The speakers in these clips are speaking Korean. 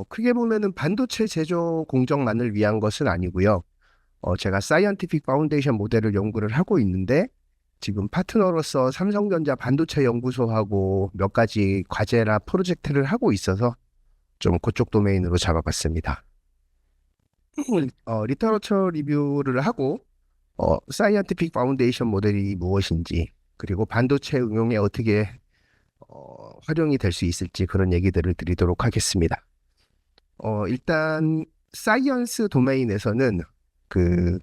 크게 보면은 반도체 제조 공정만을 위한 것은 아니고요. 제가 사이언티픽 파운데이션 모델을 연구를 하고 있는데 지금 파트너로서 삼성전자 반도체 연구소하고 몇 가지 과제나 프로젝트를 하고 있어서 좀 그쪽 도메인으로 잡아봤습니다. 리터러처 리뷰를 하고 사이언티픽 파운데이션 모델이 무엇인지 그리고 반도체 응용에 어떻게 활용이 될 수 있을지 그런 얘기들을 드리도록 하겠습니다. 일단 사이언스 도메인에서는 그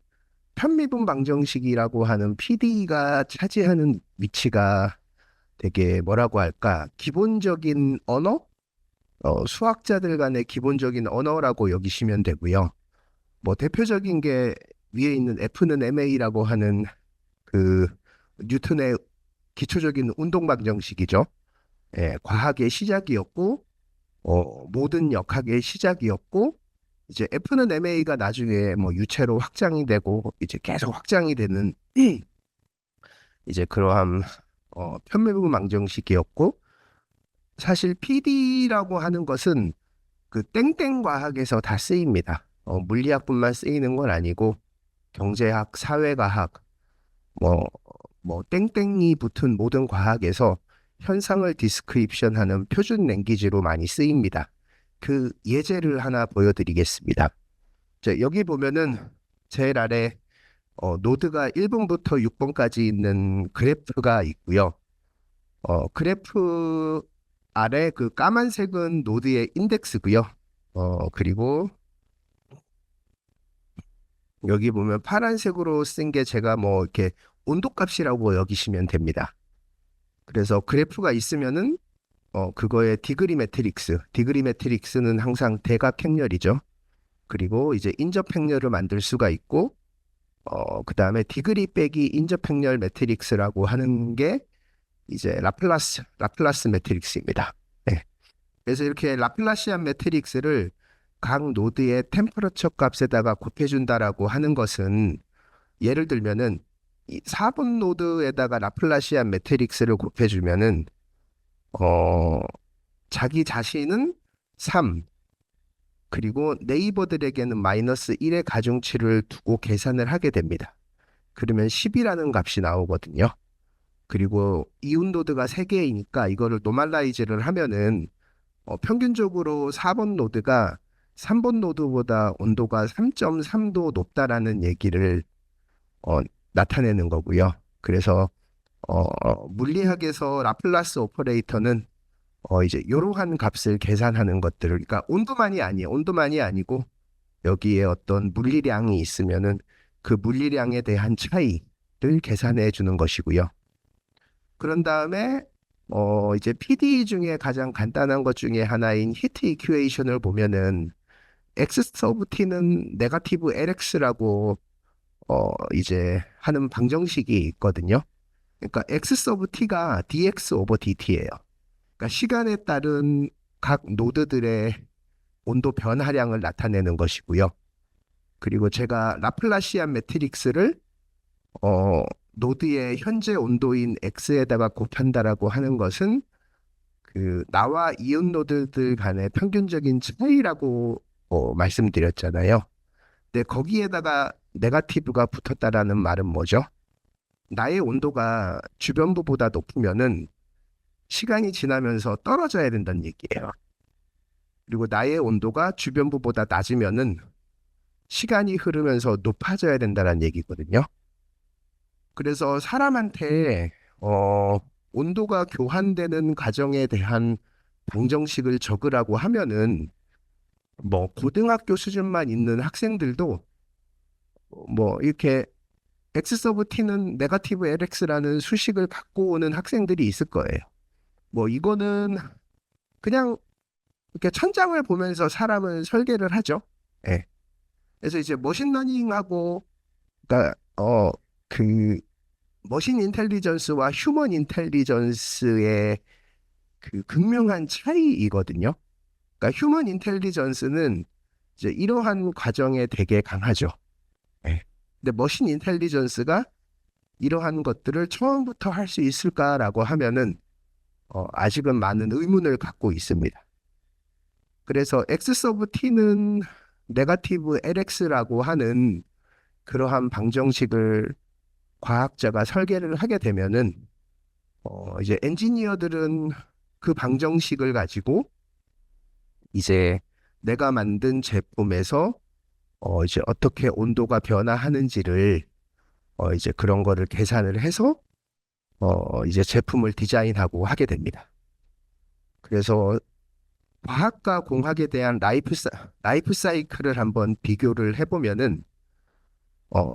편미분 방정식이라고 하는 PD가 차지하는 위치가 되게 뭐라고 할까? 기본적인 언어? 수학자들 간의 기본적인 언어라고 여기시면 되고요. 뭐 대표적인 게 위에 있는 F는 ma라고 하는 그 뉴턴의 기초적인 운동 방정식이죠. 예, 과학의 시작이었고, 모든 역학의 시작이었고, 이제 F는 ma가 나중에 뭐 유체로 확장이 되고, 이제 계속 확장이 되는, 이제 그러한, 편매부 방정식이었고, 사실 PD라고 하는 것은 그 땡땡 과학에서 다 쓰입니다. 물리학뿐만 쓰이는 건 아니고, 경제학, 사회과학, 뭐, 뭐, 땡땡이 붙은 모든 과학에서 현상을 디스크립션하는 표준 랭귀지로 많이 쓰입니다. 그 예제를 하나 보여드리겠습니다. 자, 여기 보면은 제일 아래 노드가 1번부터 6번까지 있는 그래프가 있고요. 그래프 아래 그 까만색은 노드의 인덱스고요. 그리고 여기 보면 파란색으로 쓴 게 제가 뭐 이렇게 온도값이라고 여기시면 됩니다. 그래서 그래프가 있으면은 그거의 디그리 매트릭스는 항상 대각행렬이죠. 그리고 이제 인접행렬을 만들 수가 있고 그 다음에 디그리 빼기 인접행렬 매트릭스라고 하는 게 이제 라플라스 매트릭스입니다. 네. 그래서 이렇게 라플라시안 매트릭스를 각 노드의 템퍼러처 값에다가 곱해준다라고 하는 것은 예를 들면은 이 4번 노드에다가 라플라시안 매트릭스를 곱해주면은 어, 자기 자신은 3, 그리고 네이버들에게는 마이너스 1의 가중치를 두고 계산을 하게 됩니다. 그러면 10이라는 값이 나오거든요. 그리고 이웃 노드가 3개이니까 이거를 노멀라이즈를 하면은 평균적으로 4번 노드가 3번 노드보다 온도가 3.3도 높다라는 얘기를 어, 나타내는 거고요. 그래서 물리학에서 라플라스 오퍼레이터는 이제 이러한 값을 계산하는 것들을, 그러니까 온도만이 아니고 여기에 어떤 물리량이 있으면은 그 물리량에 대한 차이를 계산해 주는 것이고요. 그런 다음에 이제 PD 중에 가장 간단한 것 중에 하나인 히트 이큐에이션을 보면은 X 서브 T는 네거티브 LX라고 이제 하는 방정식이 있거든요. 그러니까 X 서브 T가 dx 오버 dt예요. 그러니까 시간에 따른 각 노드들의 온도 변화량을 나타내는 것이고요. 그리고 제가 라플라시안 매트릭스를 어, 노드의 현재 온도인 x에다가 곱한다라고 하는 것은 그 나와 이웃 노드들 간의 평균적인 차이라고 말씀드렸잖아요. 근데 거기에다가 네거티브가 붙었다라는 말은 뭐죠? 나의 온도가 주변부보다 높으면은 시간이 지나면서 떨어져야 된다는 얘기예요. 그리고 나의 온도가 주변부보다 낮으면은 시간이 흐르면서 높아져야 된다는 얘기거든요. 그래서 사람한테 온도가 교환되는 과정에 대한 방정식을 적으라고 하면은 뭐 고등학교 수준만 있는 학생들도 뭐 이렇게 x 서브 t는 네거티브 lx라는 수식을 갖고 오는 학생들이 있을 거예요. 뭐 이거는 그냥 이렇게 천장을 보면서 사람은 설계를 하죠. 예. 그래서 이제 머신러닝하고 그러니까 그 머신 인텔리전스와 휴먼 인텔리전스의 그 극명한 차이이거든요. 그러니까 휴먼 인텔리전스는 이제 이러한 과정에 되게 강하죠. 예. 근데 머신 인텔리전스가 이러한 것들을 처음부터 할 수 있을까라고 하면은 아직은 많은 의문을 갖고 있습니다. 그래서 X 서브 T는 네거티브 LX라고 하는 그러한 방정식을 과학자가 설계를 하게 되면은 이제 엔지니어들은 그 방정식을 가지고 이제 내가 만든 제품에서 이제 어떻게 온도가 변화하는지를 이제 그런 거를 계산을 해서 이제 제품을 디자인하고 하게 됩니다. 그래서 과학과 공학에 대한 라이프 사이클을 한번 비교를 해보면은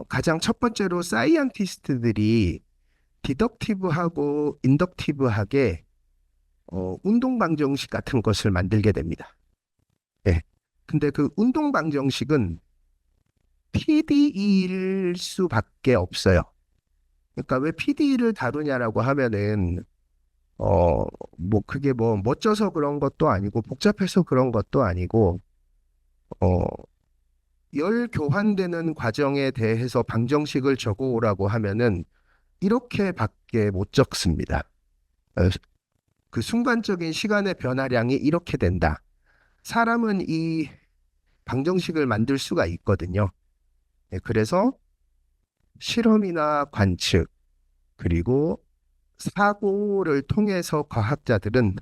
가장 첫 번째로 사이언티스트들이 디덕티브하고 인덕티브하게 운동 방정식 같은 것을 만들게 됩니다. 예. 근데 그 운동 방정식은 PDE일 수밖에 없어요. 그러니까 왜 PDE를 다루냐라고 하면은 뭐 그게 뭐 멋져서 그런 것도 아니고 복잡해서 그런 것도 아니고 어, 열 교환되는 과정에 대해서 방정식을 적어오라고 하면은 이렇게밖에 못 적습니다. 어, 그 순간적인 시간의 변화량이 이렇게 된다. 사람은 이 방정식을 만들 수가 있거든요. 네, 그래서 실험이나 관측, 그리고 사고를 통해서 과학자들은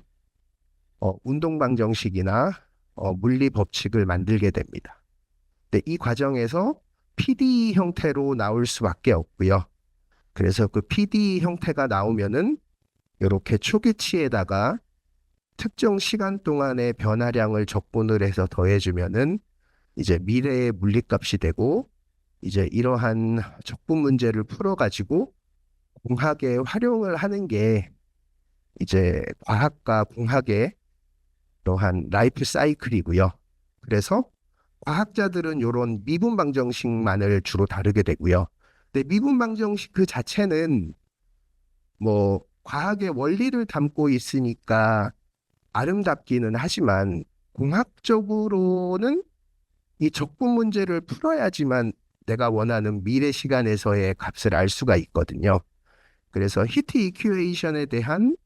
운동 방정식이나 물리 법칙을 만들게 됩니다. 근데 이 과정에서 PD 형태로 나올 수밖에 없고요. 그래서 그 PD 형태가 나오면은 이렇게 초기치에다가 특정 시간 동안의 변화량을 적분을 해서 더해주면은 이제 미래의 물리값이 되고 이제 이러한 적분 문제를 풀어가지고 공학에 활용을 하는 게 이제 과학과 공학의 그러한 라이프 사이클이고요. 그래서 과학자들은 이런 미분 방정식만을 주로 다루게 되고요. 근데 미분 방정식 그 자체는 뭐 과학의 원리를 담고 있으니까 아름답기는 하지만 공학적으로는 이 적분 문제를 풀어야지만 내가 원하는 미래 시간에서의 값을 알 수가 있거든요. 그래서 히트 이큐에이션에 대한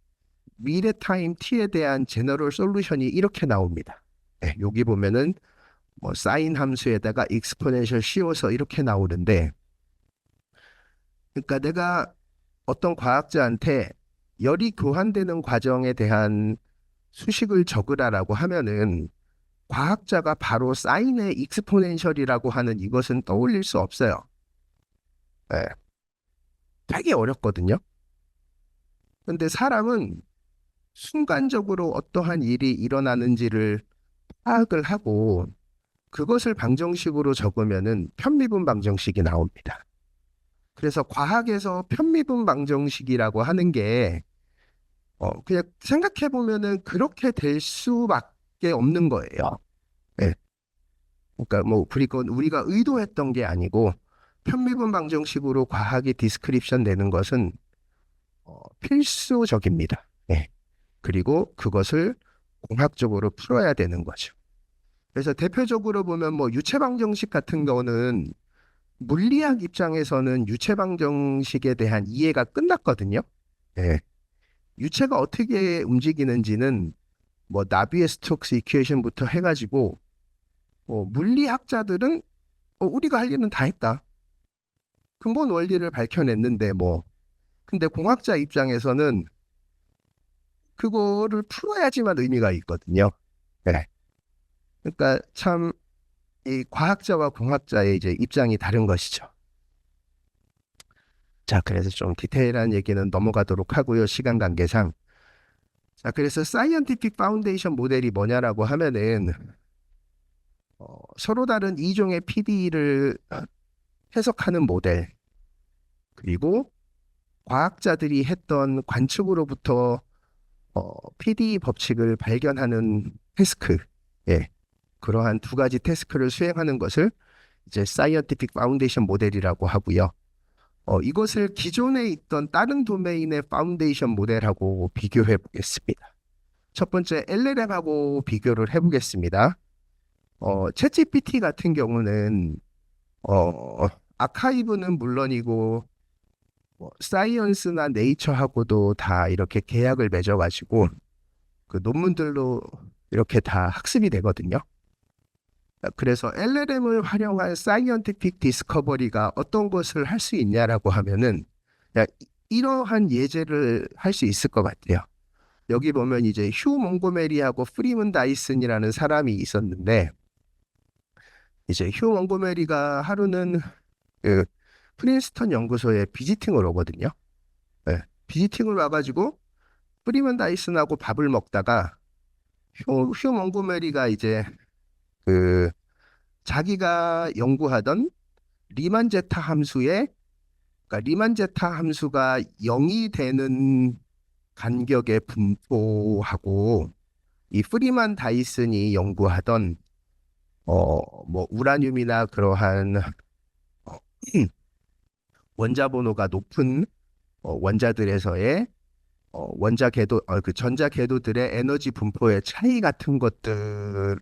미래 타임 t에 대한 제너럴 솔루션이 이렇게 나옵니다. 네, 여기 보면은 뭐 사인 함수에다가 익스포넨셜 씌워서 이렇게 나오는데, 그러니까 내가 어떤 과학자한테 열이 교환되는 과정에 대한 수식을 적으라라고 하면은 과학자가 바로 사인의 익스포넨셜이라고 하는 이것은 떠올릴 수 없어요. 예, 되게 어렵거든요. 근데 사람은 순간적으로 어떠한 일이 일어나는지를 파악을 하고 그것을 방정식으로 적으면은 편미분 방정식이 나옵니다. 그래서 과학에서 편미분 방정식이라고 하는 게 그냥 생각해 보면은 그렇게 될 수밖에 없는 거예요. 예. 그러니까 뭐 그리고 우리가 의도했던 게 아니고 편미분 방정식으로 과학이 디스크립션 내는 것은 필수적입니다. 예. 그리고 그것을 공학적으로 풀어야 되는 거죠. 그래서 대표적으로 보면 뭐 유체 방정식 같은 거는 물리학 입장에서는 유체 방정식에 대한 이해가 끝났거든요. 예. 유체가 어떻게 움직이는지는 뭐 나비의 스톡스 이퀘이션부터 해가지고 물리학자들은 우리가 할 일은 다 했다. 근본 원리를 밝혀냈는데 뭐 근데 공학자 입장에서는 그거를 풀어야지만 의미가 있거든요. 예. 그러니까 참 이 과학자와 공학자의 이제 입장이 다른 것이죠. 자, 그래서 좀 디테일한 얘기는 넘어가도록 하고요. 시간 관계상. 자, 그래서 사이언티픽 파운데이션 모델이 뭐냐라고 하면은 서로 다른 이종의 PD를 해석하는 모델, 그리고 과학자들이 했던 관측으로부터 PD 법칙을 발견하는 태스크, 예, 그러한 두 가지 태스크를 수행하는 것을 이제 사이언티픽 파운데이션 모델이라고 하고요. 이것을 기존에 있던 다른 도메인의 파운데이션 모델하고 비교해 보겠습니다. 첫 번째 LLM하고 비교를 해보겠습니다. 챗GPT 같은 경우는 아카이브는 물론이고 사이언스나 네이처하고도 다 이렇게 계약을 맺어가지고 그 논문들로 이렇게 다 학습이 되거든요. 그래서 LLM을 활용한 사이언티픽 디스커버리가 어떤 것을 할 수 있냐라고 하면은 그냥 이러한 예제를 할 수 있을 것 같아요. 여기 보면 이제 휴 몽고메리하고 프리먼 다이슨이라는 사람이 있었는데, 이제 휴 몽고메리가 하루는 그 프린스턴 연구소에 비지팅을 오거든요. 네, 비지팅을 와가지고 프리먼 다이슨하고 밥을 먹다가 휴 몽고메리가 이제 그 자기가 연구하던 리만 제타 함수의, 그러니까 리만 제타 함수가 0이 되는 간격의 분포하고 이 프리만 다이슨이 연구하던 뭐 우라늄이나 그러한 어, 원자 번호가 높은 원자들에서의 원자 궤도 그 전자 궤도들의 에너지 분포의 차이 같은 것들의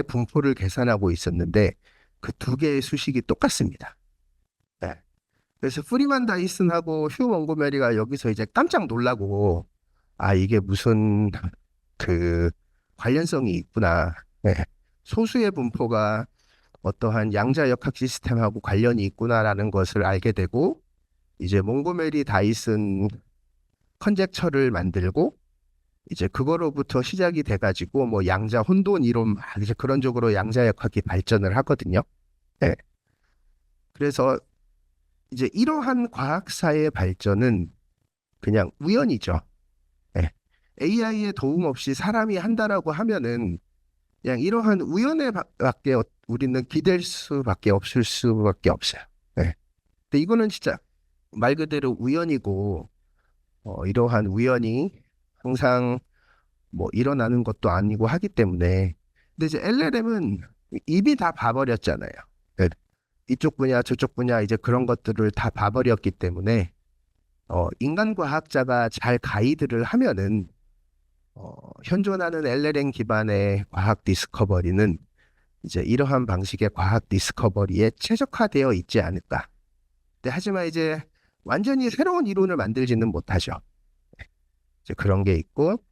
분포를 계산하고 있었는데 그 두 개의 수식이 똑같습니다. 네. 그래서 프리만 다이슨하고 휴 몽고메리가 여기서 이제 깜짝 놀라고, 아, 이게 무슨 그 관련성이 있구나. 네. 소수의 분포가 어떠한 양자역학 시스템하고 관련이 있구나라는 것을 알게 되고, 이제 몽고메리 다이슨 컨젝처를 만들고, 이제 그거로부터 시작이 돼가지고 뭐 양자 혼돈 이론 이제 그런 쪽으로 양자역학이 발전을 하거든요. 네. 그래서 이제 이러한 과학사의 발전은 그냥 우연이죠. 네. AI의 도움 없이 사람이 한다라고 하면은 그냥 이러한 우연에 밖에 우리는 기댈 수밖에 없을 수밖에 없어요. 네. 근데 이거는 진짜 말 그대로 우연이고, 이러한 우연이 항상 뭐 일어나는 것도 아니고 하기 때문에. 근데 이제 LLM은 이미 다 봐버렸잖아요. 네. 이쪽 분야 저쪽 분야 이제 그런 것들을 다 봐버렸기 때문에 인간 과학자가 잘 가이드를 하면은 현존하는 LLM 기반의 과학 디스커버리는 이제 이러한 방식의 과학 디스커버리에 최적화되어 있지 않을까. 근데 하지만 이제 완전히 새로운 이론을 만들지는 못하죠. 이제 그런 게 있고,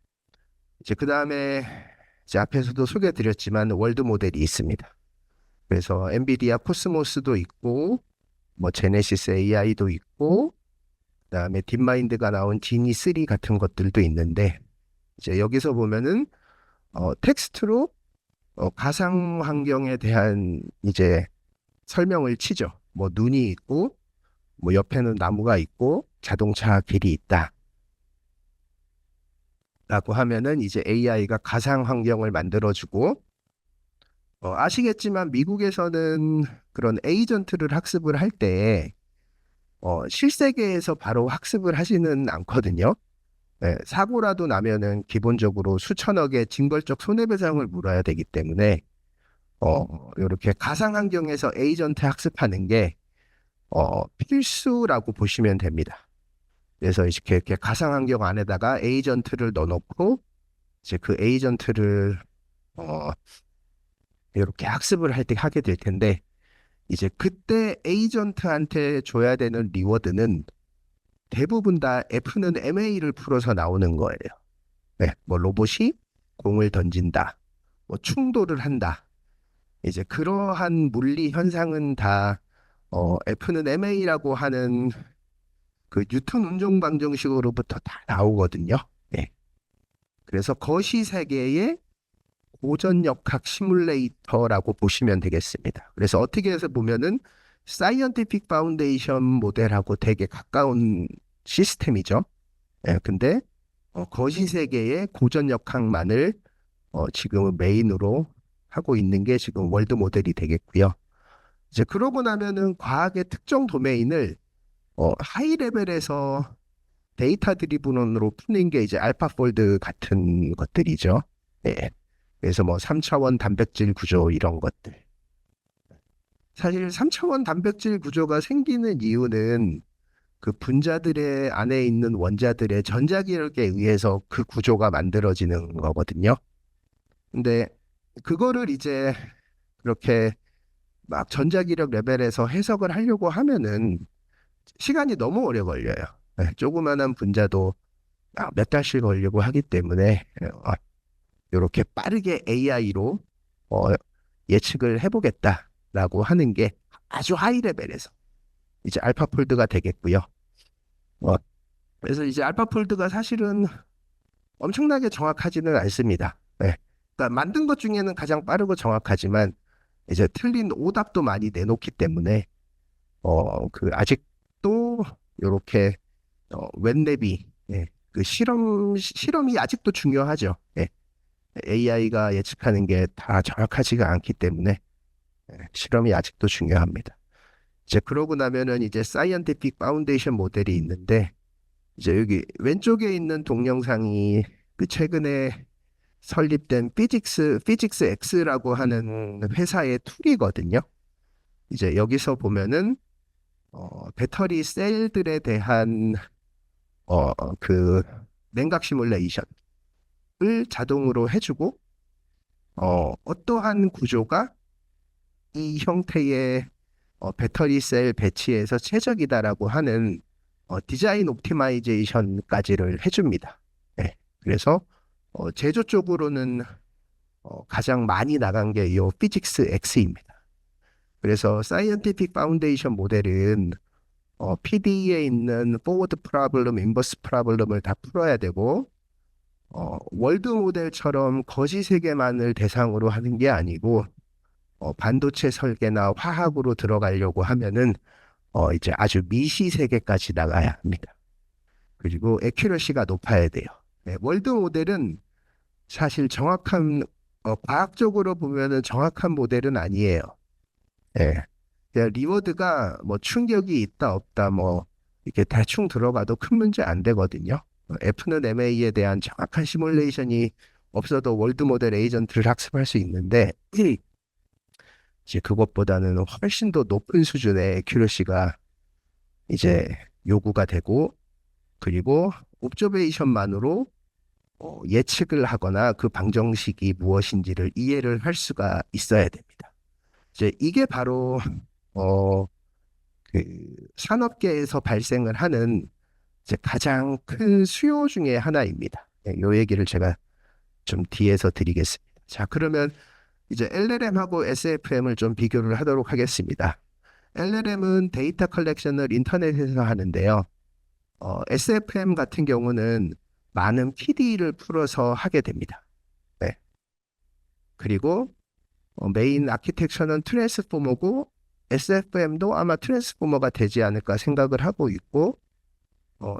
이제 그 다음에 이제 앞에서도 소개해드렸지만 월드 모델이 있습니다. 그래서 엔비디아 코스모스도 있고, 뭐 제네시스 AI도 있고, 그다음에 딥마인드가 나온 지니 3 같은 것들도 있는데, 이제 여기서 보면은 텍스트로 가상 환경에 대한 이제 설명을 치죠. 뭐 눈이 있고, 뭐 옆에는 나무가 있고, 자동차 길이 있다. 라고 하면은 이제 AI가 가상 환경을 만들어주고, 아시겠지만 미국에서는 그런 에이전트를 학습을 할 때, 실세계에서 바로 학습을 하지는 않거든요. 네, 사고라도 나면은 기본적으로 수천억의 징벌적 손해배상을 물어야 되기 때문에, 이렇게 가상 환경에서 에이전트 학습하는 게, 필수라고 보시면 됩니다. 그래서 이렇게 가상 환경 안에다가 에이전트를 넣어놓고, 이제 그 에이전트를, 이렇게 학습을 할 때 하게 될 텐데, 이제 그때 에이전트한테 줘야 되는 리워드는 대부분 다 F는 MA를 풀어서 나오는 거예요. 네, 뭐 로봇이 공을 던진다, 뭐 충돌을 한다. 이제 그러한 물리 현상은 다 F는 MA라고 하는 그 뉴턴 운동 방정식으로부터 다 나오거든요. 네. 그래서 거시 세계의 고전역학 시뮬레이터라고 보시면 되겠습니다. 그래서 어떻게 해서 보면은 사이언티픽 파운데이션 모델하고 되게 가까운 시스템이죠. 예, 근데 거시 세계의 고전역학만을 지금은 메인으로 하고 있는 게 지금 월드 모델이 되겠고요. 이제 그러고 나면은 과학의 특정 도메인을 하이 레벨에서 데이터 드리븐으로 푸는 게 이제 알파폴드 같은 것들이죠. 예. 그래서 뭐 3차원 단백질 구조 이런 것들. 사실 3차원 단백질 구조가 생기는 이유는 그 분자들의 안에 있는 원자들의 전자기력에 의해서 그 구조가 만들어지는 거거든요. 근데 그거를 이제 그렇게 막 전자기력 레벨에서 해석을 하려고 하면은 시간이 너무 오래 걸려요. 네, 조그만한 분자도 몇 달씩 걸리고 하기 때문에 이렇게 빠르게 AI로 예측을 해보겠다라고 하는 게 아주 하이 레벨에서 이제 알파폴드가 되겠고요. 어, 그래서 이제 알파폴드가 사실은 엄청나게 정확하지는 않습니다. 네. 그러니까 만든 것 중에는 가장 빠르고 정확하지만 이제 틀린 오답도 많이 내놓기 때문에 그 아직도 이렇게 웹랩이 예, 그 실험이 아직도 중요하죠. 예. AI가 예측하는 게 다 정확하지가 않기 때문에 실험이 아직도 중요합니다. 이제 그러고 나면은 이제 사이언티픽 파운데이션 모델이 있는데 이제 여기 왼쪽에 있는 동영상이 그 최근에 설립된 피직스 X라고 하는 회사의 툴이거든요. 이제 여기서 보면은 배터리 셀들에 대한 그 냉각 시뮬레이션을 자동으로 해주고 어떠한 구조가 이 형태의 배터리 셀 배치에서 최적이다라고 하는 디자인 옵티마이제이션까지를 해줍니다. 네. 그래서 제조 쪽으로는 가장 많이 나간 게 이 피직스 X입니다. 그래서 사이언티픽 파운데이션 모델은 PD에 있는 포워드 프로블럼, 인버스 프로블럼을 다 풀어야 되고 월드 모델처럼 거시 세계만을 대상으로 하는 게 아니고 반도체 설계나 화학으로 들어가려고 하면은 이제 아주 미시 세계까지 나가야 합니다. 그리고 에큐러시가 높아야 돼요. 네, 월드 모델은 사실 정확한 과학적으로 보면은 정확한 모델은 아니에요. 예. 그냥 리워드가 뭐 충격이 있다 없다 뭐 이렇게 대충 들어가도 큰 문제 안 되거든요. F는 MA에 대한 정확한 시뮬레이션이 없어도 월드 모델 에이전트를 학습할 수 있는데 이제 그것보다는 훨씬 더 높은 수준의 에큐러시가 이제 요구가 되고 그리고 옵저베이션만으로 예측을 하거나 그 방정식이 무엇인지를 이해를 할 수가 있어야 됩니다. 이제 이게 바로 어, 그 산업계에서 발생을 하는 이제 가장 큰 수요 중에 하나입니다. 이 얘기를 제가 좀 뒤에서 드리겠습니다. 자, 그러면 이제 LLM하고 SFM을 좀 비교를 하도록 하겠습니다. LLM은 데이터 컬렉션을 인터넷에서 하는데요. SFM 같은 경우는 많은 PD를 풀어서 하게 됩니다. 네. 그리고 메인 아키텍처는 트랜스포머고 SFM도 아마 트랜스포머가 되지 않을까 생각을 하고 있고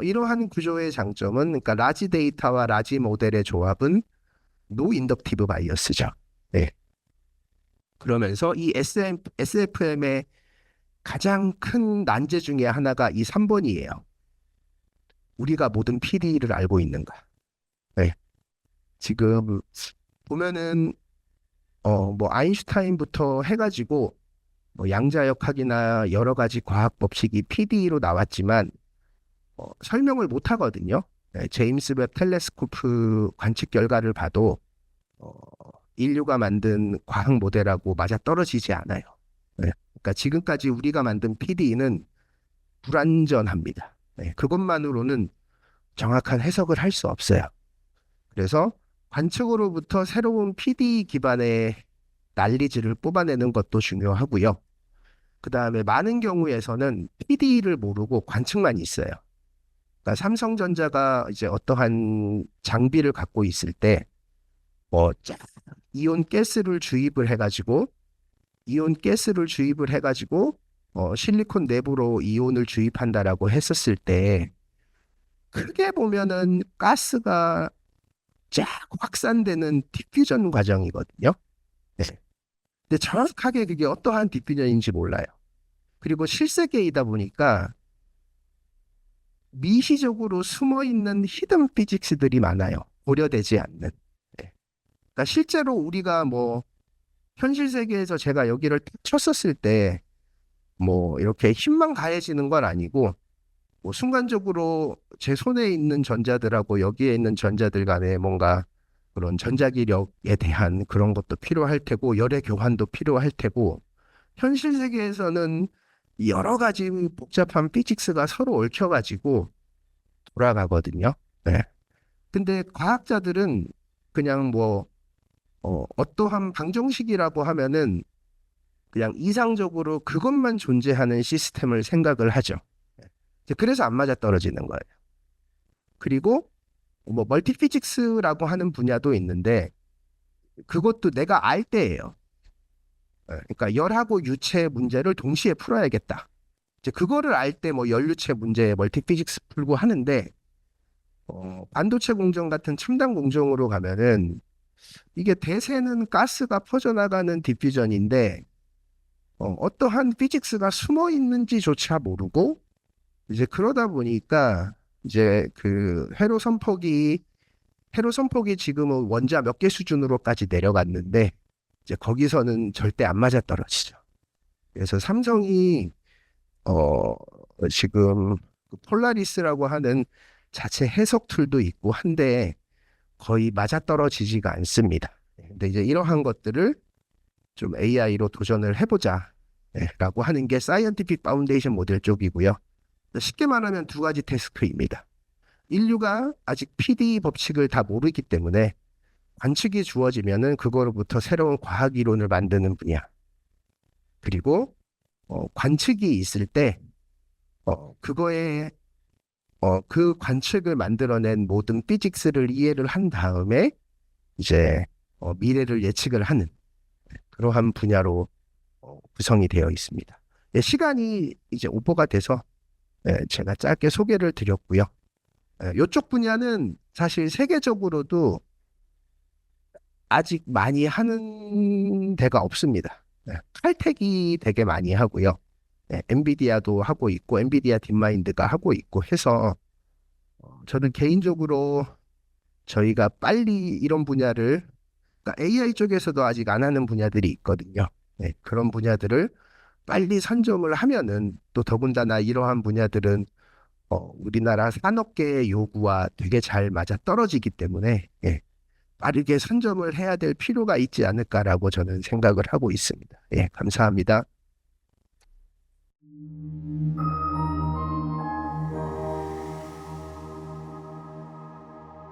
이러한 구조의 장점은 그러니까 라지 데이터와 라지 모델의 조합은 노 인덕티브 바이어스죠. 네. 그러면서 이 SFM의 가장 큰 난제 중에 하나가 이 3번이에요. 우리가 모든 PD를 알고 있는가. 네. 지금 보면은 뭐 아인슈타인부터 해가지고 뭐 양자역학이나 여러 가지 과학 법칙이 PD로 나왔지만 설명을 못 하거든요. 네, 제임스 웹 텔레스코프 관측 결과를 봐도 어, 인류가 만든 과학 모델하고 맞아 떨어지지 않아요. 네, 그러니까 지금까지 우리가 만든 PD는 불완전합니다. 네, 그것만으로는 정확한 해석을 할 수 없어요. 그래서 관측으로부터 새로운 PD 기반의 난리지를 뽑아내는 것도 중요하고요. 그 다음에 많은 경우에서는 PD를 모르고 관측만 있어요. 그러니까 삼성전자가 이제 어떠한 장비를 갖고 있을 때, 뭐, 이온 가스를 주입을 해가지고, 실리콘 내부로 이온을 주입한다라고 했었을 때, 크게 보면은 가스가 쫙 확산되는 디퓨전 과정이거든요. 네. 근데 정확하게 그게 어떠한 디퓨전인지 몰라요. 그리고 실세계이다 보니까 미시적으로 숨어있는 히든 피직스들이 많아요. 고려되지 않는. 네. 그러니까 실제로 우리가 뭐 현실 세계에서 제가 여기를 탁 쳤었을 때 뭐 이렇게 힘만 가해지는 건 아니고 뭐 순간적으로 제 손에 있는 전자들하고 여기에 있는 전자들 간에 뭔가 그런 전자기력에 대한 그런 것도 필요할 테고 열의 교환도 필요할 테고 현실 세계에서는 여러 가지 복잡한 피직스가 서로 얽혀가지고 돌아가거든요. 네. 근데 과학자들은 그냥 뭐 어떠한 방정식이라고 하면은 그냥 이상적으로 그것만 존재하는 시스템을 생각을 하죠. 이제 그래서 안 맞아떨어지는 거예요. 그리고 뭐 멀티피직스라고 하는 분야도 있는데 그것도 내가 알 때예요. 그러니까 열하고 유체 문제를 동시에 풀어야겠다. 이제 그거를 알 때 뭐 열유체 문제 멀티피직스 풀고 하는데 반도체 공정 같은 첨단 공정으로 가면은 이게 대세는 가스가 퍼져나가는 디퓨전인데 어떠한 피직스가 숨어 있는지조차 모르고 이제 그러다 보니까 이제 그 회로 선폭이 지금은 원자 몇 개 수준으로까지 내려갔는데 이제 거기서는 절대 안 맞아떨어지죠. 그래서 삼성이 어 지금 그 폴라리스라고 하는 자체 해석 툴도 있고 한데 거의 맞아떨어지지가 않습니다. 근데 이제 이러한 것들을 좀 AI로 도전을 해보자 라고 하는 게 사이언티픽 파운데이션 모델 쪽이고요. 쉽게 말하면 두 가지 태스크입니다. 인류가 아직 PD 법칙을 다 모르기 때문에 관측이 주어지면은 그거로부터 새로운 과학 이론을 만드는 분야. 그리고 관측이 있을 때 그거에 그 관측을 만들어낸 모든 피직스를 이해를 한 다음에 이제 미래를 예측을 하는 그러한 분야로 구성이 되어 있습니다. 예, 시간이 이제 오버가 돼서 제가 짧게 소개를 드렸고요. 이쪽 분야는 사실 세계적으로도 아직 많이 하는 데가 없습니다. 칼텍이 되게 많이 하고요. 엔비디아도 하고 있고 엔비디아 딥마인드가 하고 있고 해서 저는 개인적으로 저희가 빨리 이런 분야를 그러니까 AI 쪽에서도 아직 안 하는 분야들이 있거든요. 그런 분야들을 빨리 선점을 하면은 또 더군다나 이러한 분야들은 우리나라 산업계의 요구와 되게 잘 맞아 떨어지기 때문에 빠르게 선점을 해야 될 필요가 있지 않을까라고 저는 생각을 하고 있습니다. 감사합니다.